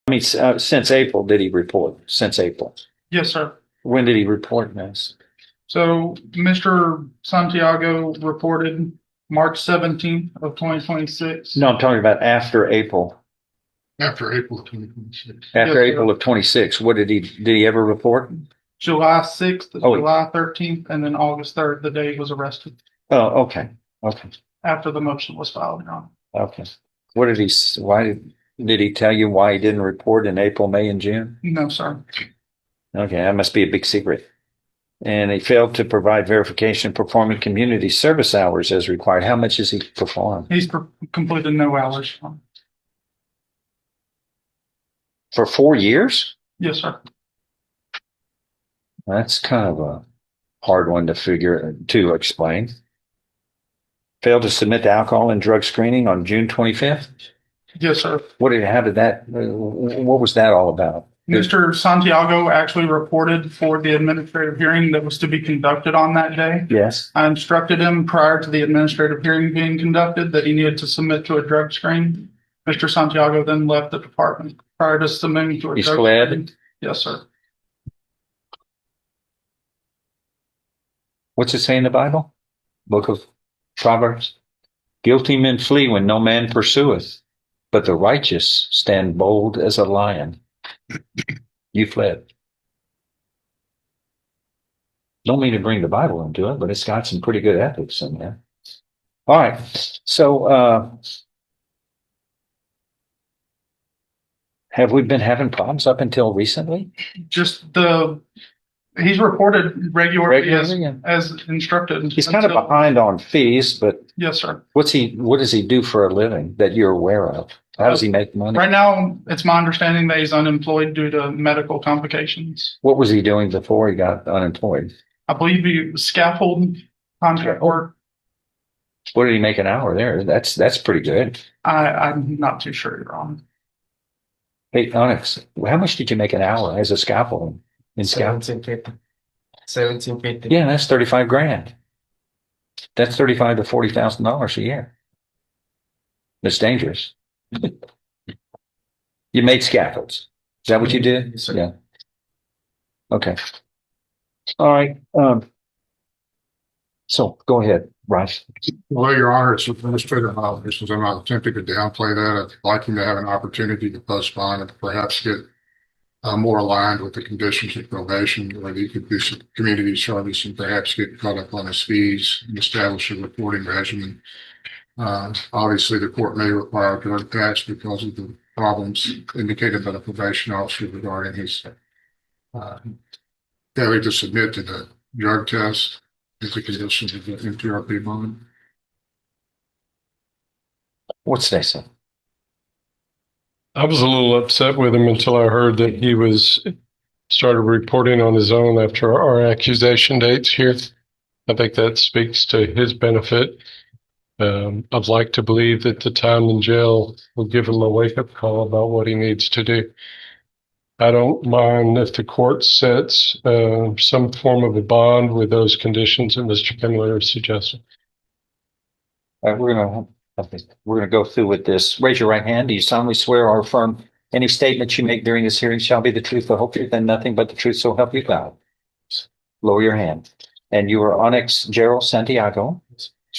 mean, since April, did he report? Since April. Yes, sir. When did he report this? So Mr. Santiago reported March 17th of 2026. No, I'm talking about after April. After April of 2026. After Yes, April sir. of 26, did he ever report? July 6th, Oh, July 13th, and then August 3rd, the day he was arrested Oh, okay. Okay. after the motion was filed, Your Honor. Okay. Did he tell you why he didn't report in April, May, and June? No, sir. Okay, that must be a big secret. And he failed to provide verification performing community service hours as required. How much has he performed? He's completed no hours. For 4 years? Yes, sir. That's kind of a hard one to explain. Failed to submit to alcohol and drug screening on June 25th? Yes, sir. What was that all about? Mr. Santiago actually reported for the administrative hearing that was to be conducted on that day. Yes. I instructed him prior to the administrative hearing being conducted that he needed to submit to a drug screen. Mr. Santiago then left the department prior to submitting to a He's drug fled? screen. Yes, sir. What's it say in the Bible? Book of Proverbs? Guilty men flee when no man pursueth, but the righteous stand bold as a lion. You fled. Don't mean to bring the Bible into it, but it's got some pretty good ethics in there. All right. So, have we been having problems up until recently? He's reported regularly Regularly? as instructed. He's kind of behind on fees, but Yes, sir. what does he do for a living that you're aware of? How does he make money? Right now, it's my understanding that he's unemployed due to medical complications. What was he doing before he got unemployed? I believe he was scaffold contract work. What did he make an hour there? That's pretty good. I'm not too sure, Your Honor. Hey, Onyx, how much did you make an hour as a scaffolding in scaffolding? 1750. Yeah, that's 35 grand. That's $35,000 to $40,000 a year. That's dangerous. You made scaffolds. Is that what you did? Yes, sir. Yeah. Okay. All right. So go ahead, Rice. Well, Your Honor, it's administrative violations. I'm not attempting to downplay that. I'd like him to have an opportunity to postpone and perhaps get more aligned with the conditions of probation, where he could do some community service and perhaps get caught up on his fees and establish a reporting regimen. Obviously, the court may require a drug test because of the problems indicated by the probation officer regarding his failure to submit to the drug test as a condition of the MTRP bond. What's they say? I was a little upset with him until I heard that he started reporting on his own after our accusation dates here. I think that speaks to his benefit. I'd like to believe that the time in jail will give him a wake-up call about what he needs to do. I don't mind if the court sets some form of a bond with those conditions that Mr. Kimler is suggesting. All right, we're gonna go through with this. Raise your right hand. Do you solemnly swear or affirm any statements you make during this hearing shall be the truth, the whole truth, and nothing but the truth, so help you God? Lower your hand. And you are Onyx Gerald Santiago.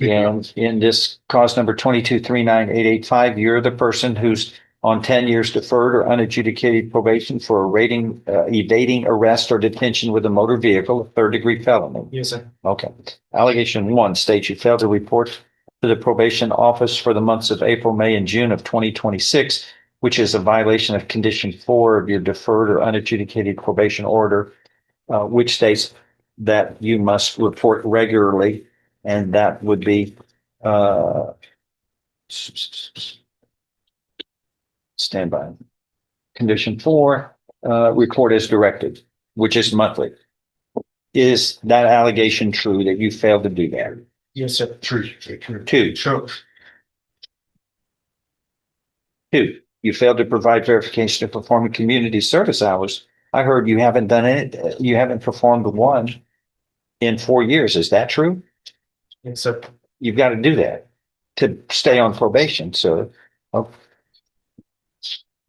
And in this cause number 2239885, you're the person who's on 10 years deferred or unadjudicated probation for evading arrest or detention with a motor vehicle, a third-degree felony. Yes, sir. Okay. Allegation 1 states you failed to report to the probation office for the months of April, May, and June of 2026, which is a violation of condition 4 of your deferred or unadjudicated probation order, which states that you must report regularly, and that would be stand by. Condition 4, report as directed, which is monthly. Is that allegation true that you failed to do that? Yes, sir. True. 2, Sure. 2, you failed to provide verification of performing community service hours. I heard you haven't done it. You haven't performed one in 4 years. Is that true? Yes, sir. You've got to do that to stay on probation. So, oh.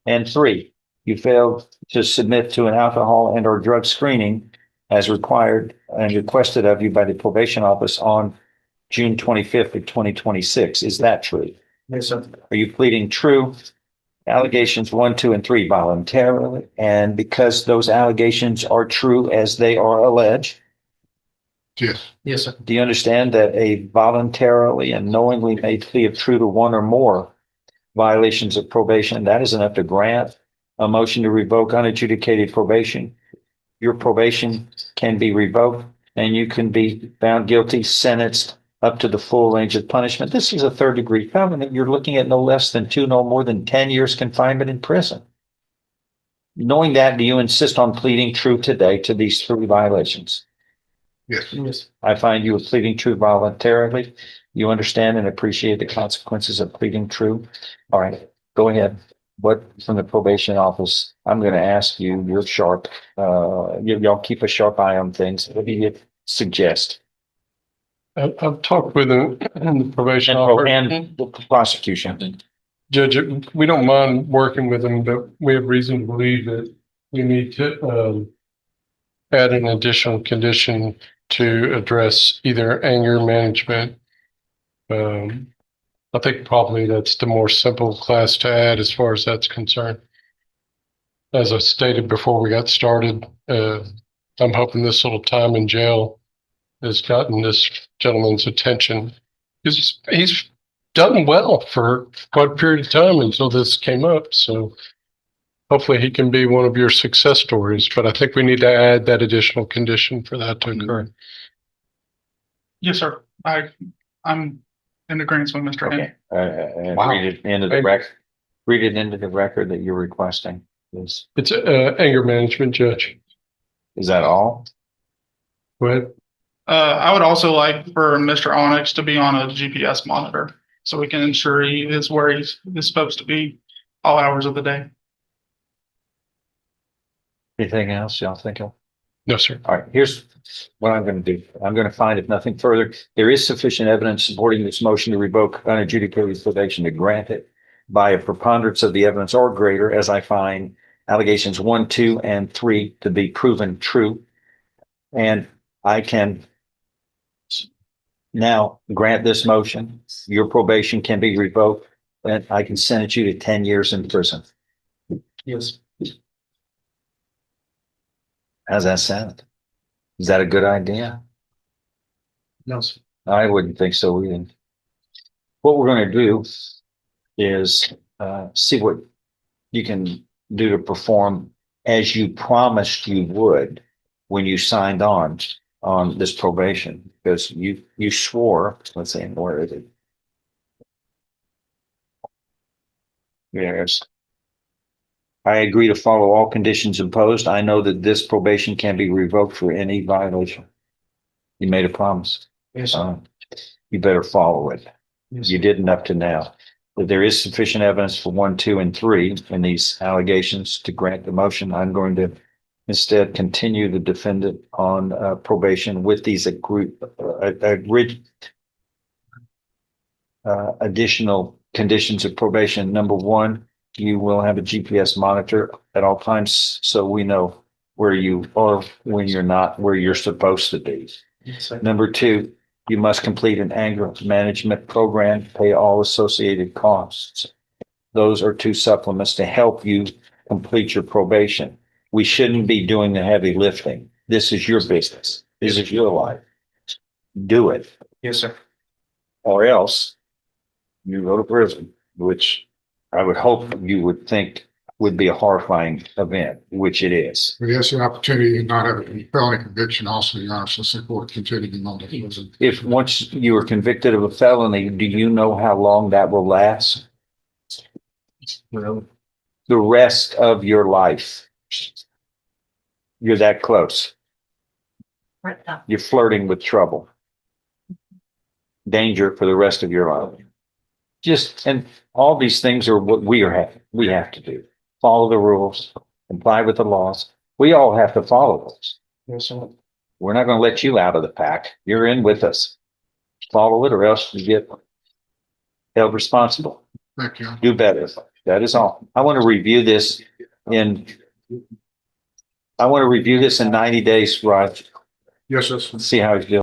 And 3, You failed to submit to an alcohol and or drug screening as required and requested of you by the probation office on June 25th of 2026. Is that true? Yes, sir. Are you pleading true? Allegations 1, 2, and 3 voluntarily, and because those allegations are true as they are alleged, Yes, Yes, sir. do you understand that a voluntarily and knowingly made plea of true to one or more violations of probation, that is enough to grant a motion to revoke unadjudicated probation? Your probation can be revoked and you can be found guilty, sentenced up to the full range of punishment. This is a third-degree felony. You're looking at no less than 2, no more than 10 years confinement in prison. Knowing that, do you insist on pleading true today to these 3 violations? yes, Yes. I find you pleading true voluntarily. You understand and appreciate the consequences of pleading true. All right, go ahead. What from the probation office? I'm going to ask you, you're sharp. Y'all keep a sharp eye on things. What do you suggest? I've talked with him in the probation And officer. the prosecution. Judge, we don't mind working with him, but we have reason to believe that we need to add an additional condition to address either anger management. I think probably that's the more simple class to add as far as that's concerned. As I stated before we got started, I'm hoping this little time in jail has gotten this gentleman's attention. He's done well for quite a period of time until this came up. So hopefully he can be one of your success stories, but I think we need to add that additional condition for that to occur. Yes, sir. I'm in agreement with Mr. Henry. Okay. And Wow. read it into the record. Read it into the record that you're requesting. Is It's anger management, Judge. that all? Go ahead. I would also like for Mr. Onyx to be on a GPS monitor so we can ensure he is where he's supposed to be all hours of the day. Anything else y'all think of? No, sir. All right, here's what I'm going to do. I'm going to find, if nothing further, there is sufficient evidence supporting this motion to revoke unadjudicated probation to grant it by a preponderance of the evidence or greater, as I find allegations 1, 2, and 3 to be proven true. And I can now grant this motion. Your probation can be revoked, and I can sentence you to 10 years in prison. Yes. How's that sound? Is that a good idea? No, sir. I wouldn't think so either. What we're going to do is see what you can do to perform as you promised you would when you signed on this probation, because you swore. Let's see, where is it? Yes. I agree to follow all conditions imposed. I know that this probation can be revoked for any violation. You made a promise. Yes, sir. You better follow it. Yes, You sir. didn't up to now. But there is sufficient evidence for 1, 2, and 3 in these allegations to grant the motion. I'm going to instead continue the defendant on probation with these additional conditions of probation. Number 1, you will have a GPS monitor at all times so we know where you are when you're not where you're supposed to be. Yes, sir. Number 2, you must complete an anger management program, pay all associated costs. Those are 2 supplements to help you complete your probation. We shouldn't be doing the heavy lifting. This is your business. This is your life. Do it, Yes, sir. or else you go to prison, which I would hope you would think would be a horrifying event, which it is. but he has the opportunity to not have a felony conviction also, Your Honor, since the court continued him on the prison. If once you are convicted of a felony, do you know how long that will last? Well, The rest of your life. You're that close. Right now. You're flirting with trouble. Danger for the rest of your life. And all these things are what we have to do. Follow the rules, comply with the laws. We all have to follow those. yes, sir. We're not going to let you out of the pack. You're in with us. Follow it or else you get held responsible. Thank you. Do better. That is all. I want to review this I want to review this in 90 days, Raj, Yes, yes. and see how he's doing.